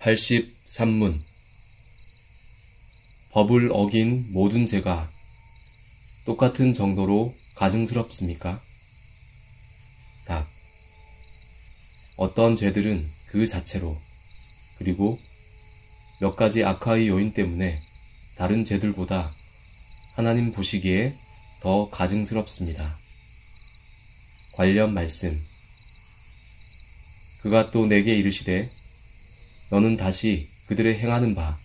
(83문) 법을 어긴 모든 죄가 똑같은 정도로 가증스럽습니까? 답. 어떤 죄들은 그 자체로, 그리고 몇 가지 악화의 요인 때문에 다른 죄들보다 하나님 보시기에 더 가증스럽습니다. 관련 말씀. 그가 또 내게 이르시되 너는 다시 그들의 행하는 바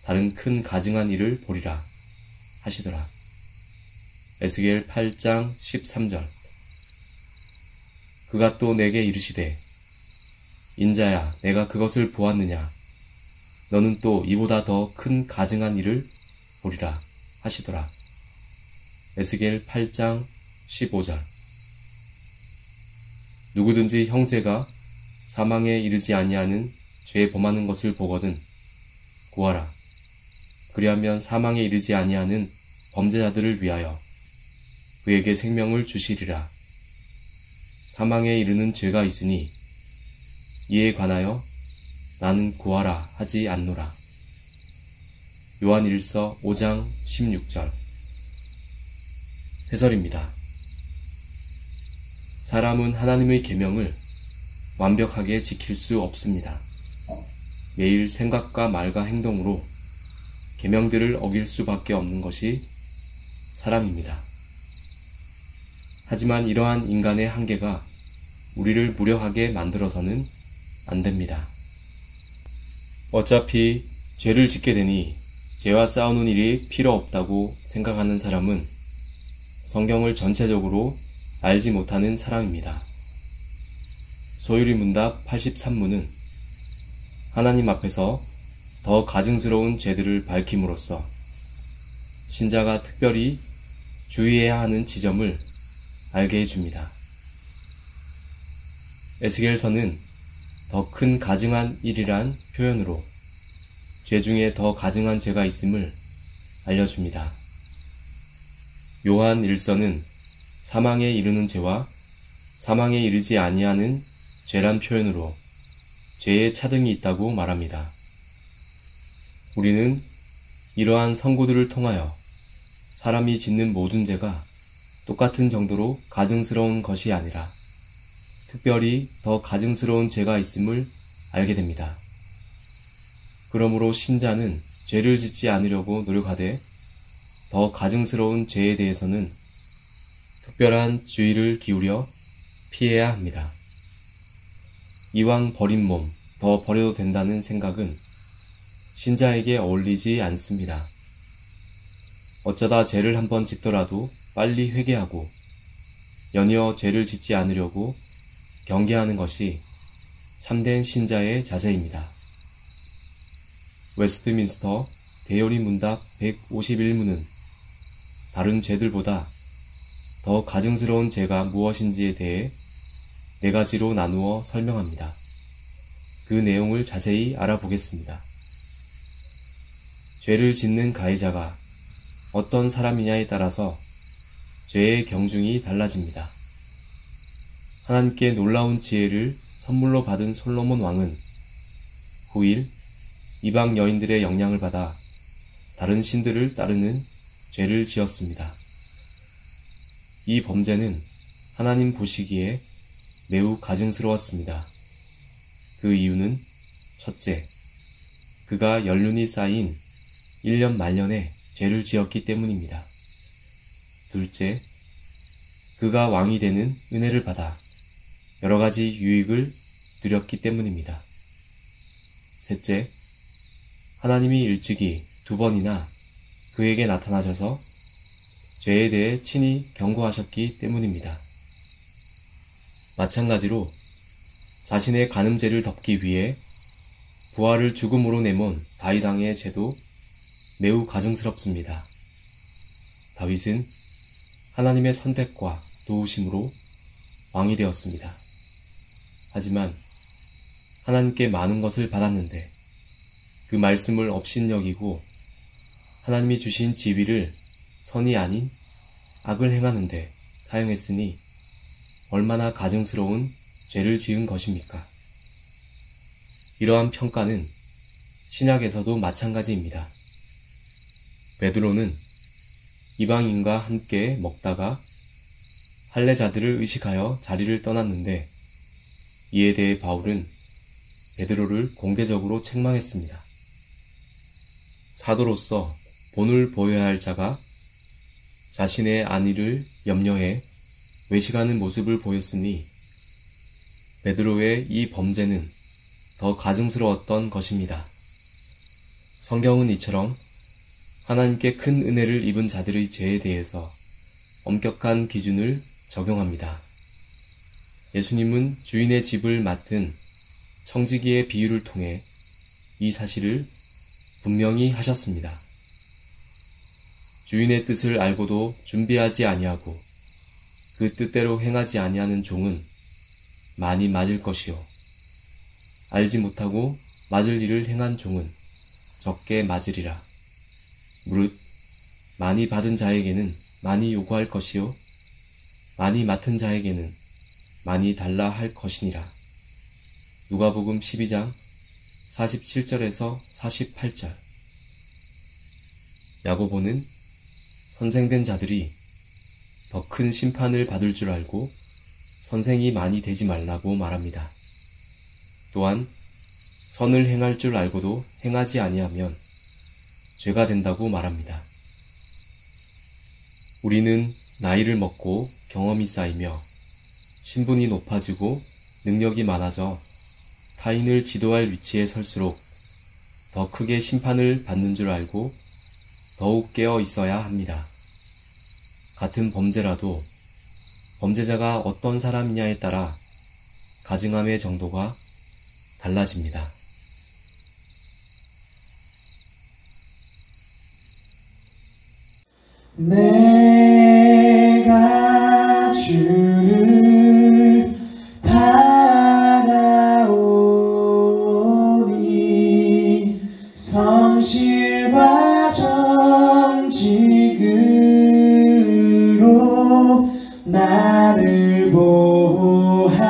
다른 큰 가증한 일을 보리라 하시더라. 에스겔 8장 13절. 그가 또 내게 이르시되 인자야 내가 그것을 보았느냐 너는 또 이보다 더 큰 가증한 일을 보리라 하시더라. 에스겔 8장 15절. 누구든지 형제가 사망에 이르지 아니하는 죄 범하는 것을 보거든 구하라. 그리하면 사망에 이르지 아니하는 범죄자들을 위하여 그에게 생명을 주시리라. 사망에 이르는 죄가 있으니 이에 관하여 나는 구하라 하지 않노라. 요한 1서 5장 16절. 해설입니다. 사람은 하나님의 계명을 완벽하게 지킬 수 없습니다. 매일 생각과 말과 행동으로 계명들을 어길 수밖에 없는 것이 사람입니다. 하지만 이러한 인간의 한계가 우리를 무력하게 만들어서는 안 됩니다. 어차피 죄를 짓게 되니 죄와 싸우는 일이 필요 없다고 생각하는 사람은 성경을 전체적으로 알지 못하는 사람입니다. 소유리 문답 83문은 하나님 앞에서 더 가증스러운 죄들을 밝힘으로써 신자가 특별히 주의해야 하는 지점을 알게 해줍니다. 에스겔서는 더 큰 가증한 일이란 표현으로 죄 중에 더 가증한 죄가 있음을 알려줍니다. 요한 1서는 사망에 이르는 죄와 사망에 이르지 아니하는 죄란 표현으로 죄의 차등이 있다고 말합니다. 우리는 이러한 선고들을 통하여 사람이 짓는 모든 죄가 똑같은 정도로 가증스러운 것이 아니라 특별히 더 가증스러운 죄가 있음을 알게 됩니다. 그러므로 신자는 죄를 짓지 않으려고 노력하되 더 가증스러운 죄에 대해서는 특별한 주의를 기울여 피해야 합니다. 이왕 버린 몸 더 버려도 된다는 생각은 신자에게 어울리지 않습니다. 어쩌다 죄를 한번 짓더라도 빨리 회개하고 연이어 죄를 짓지 않으려고 경계하는 것이 참된 신자의 자세입니다. 웨스트민스터 대요리 문답 151문은 다른 죄들보다 더 가증스러운 죄가 무엇인지에 대해 4가지로 나누어 설명합니다. 그 내용을 자세히 알아보겠습니다. 죄를 짓는 가해자가 어떤 사람이냐에 따라서 죄의 경중이 달라집니다. 하나님께 놀라운 지혜를 선물로 받은 솔로몬 왕은 후일 이방 여인들의 영향을 받아 다른 신들을 따르는 죄를 지었습니다. 이 범죄는 하나님 보시기에 매우 가증스러웠습니다. 그 이유는 첫째, 그가 연륜이 쌓인 1년 말년에 죄를 지었기 때문입니다. 둘째, 그가 왕이 되는 은혜를 받아 여러 가지 유익을 누렸기 때문입니다. 셋째, 하나님이 일찍이 2번이나 그에게 나타나셔서 죄에 대해 친히 경고하셨기 때문입니다. 마찬가지로 자신의 간음죄를 덮기 위해 부하를 죽음으로 내몬 다윗 왕의 죄도 매우 가증스럽습니다. 다윗은 하나님의 선택과 도우심으로 왕이 되었습니다. 하지만 하나님께 많은 것을 받았는데 그 말씀을 업신여기고 하나님이 주신 지위를 선이 아닌 악을 행하는데 사용했으니 얼마나 가증스러운 죄를 지은 것입니까? 이러한 평가는 신약에서도 마찬가지입니다. 베드로는 이방인과 함께 먹다가 할례자들을 의식하여 자리를 떠났는데 이에 대해 바울은 베드로를 공개적으로 책망했습니다. 사도로서 본을 보여야 할 자가 자신의 안위를 염려해 외식하는 모습을 보였으니 베드로의 이 범죄는 더 가증스러웠던 것입니다. 성경은 이처럼 하나님께 큰 은혜를 입은 자들의 죄에 대해서 엄격한 기준을 적용합니다. 예수님은 주인의 집을 맡은 청지기의 비유를 통해 이 사실을 분명히 하셨습니다. 주인의 뜻을 알고도 준비하지 아니하고 그 뜻대로 행하지 아니하는 종은 많이 맞을 것이요 알지 못하고 맞을 일을 행한 종은 적게 맞으리라. 무릇 많이 받은 자에게는 많이 요구할 것이요 많이 맡은 자에게는 많이 달라 할 것이니라. 누가복음 12장 47절에서 48절. 야고보는 선생된 자들이 더 큰 심판을 받을 줄 알고 선생이 많이 되지 말라고 말합니다. 또한 선을 행할 줄 알고도 행하지 아니하면 죄가 된다고 말합니다. 우리는 나이를 먹고 경험이 쌓이며 신분이 높아지고 능력이 많아져 타인을 지도할 위치에 설수록 더 크게 심판을 받는 줄 알고 더욱 깨어 있어야 합니다. 같은 범죄라도 범죄자가 어떤 사람이냐에 따라 가증함의 정도가 달라집니다. 내가 주를 바라오니 성실과 정직으로 나를 보호하소서.